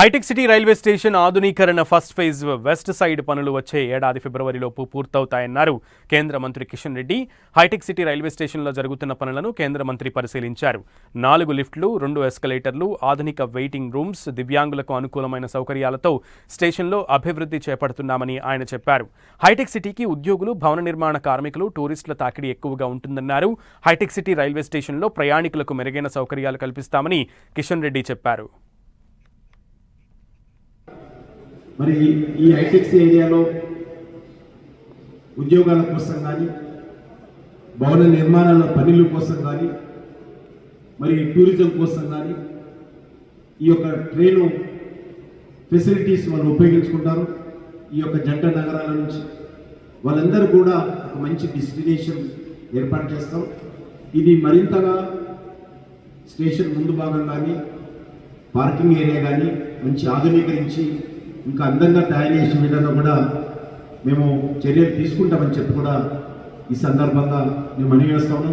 Hitech city railway station ఆధునీకరణ first phase west side పనులు వచ్చే ఏడాది ఫిబ్రవరిలోపు పూర్తవుతాయన్నారు కేంద్ర మంత్రి Kishan Reddy. Hitech city railway స్టేషన్లో జరుగుతున్న పనులను కేంద్ర మంత్రి పరిశీలించారు. 4 లిఫ్ట్లు, 2 ఎస్కలేటర్లు, ఆధునిక వెయిటింగ్ రూమ్స్, దివ్యాంగులకు అనుకూలమైన సౌకర్యాలతో స్టేషన్లో అభివృద్ధి చేపడుతున్నామని ఆయన చెప్పారు. హైటెక్ సిటీకి ఉద్యోగులు, భవన నిర్మాణ కార్మికులు, టూరిస్టుల తాకిడి ఎక్కువగా ఉంటుందన్నారు. హైటెక్ సిటీ రైల్వే స్టేషన్లో ప్రయాణికులకు మెరుగైన సౌకర్యాలు కల్పిస్తామని కిషన్ రెడ్డి చెప్పారు. మరి ఈ హైటెక్స్ ఏరియాలో ఉద్యోగాల కోసం కానీ, భవన నిర్మాణాల పనుల కోసం కానీ, మరి టూరిజం కోసం కానీ ఈ యొక్క ట్రైను ఫెసిలిటీస్ వాళ్ళు ఉపయోగించుకుంటారు. ఈ యొక్క జంట నగరాల నుంచి వాళ్ళందరూ కూడా ఒక మంచి డెస్టినేషన్ ఏర్పాటు చేస్తాం. ఇది మరింతగా స్టేషన్ ముందు భాగం కానీ, పార్కింగ్ ఏరియా కానీ మంచి ఆధునీకరించి ఇంకా అందంగా తయారు చేసే విధంగా కూడా మేము చర్యలు తీసుకుంటామని చెప్పి కూడా ఈ సందర్భంగా మేము మనవి చేస్తాము.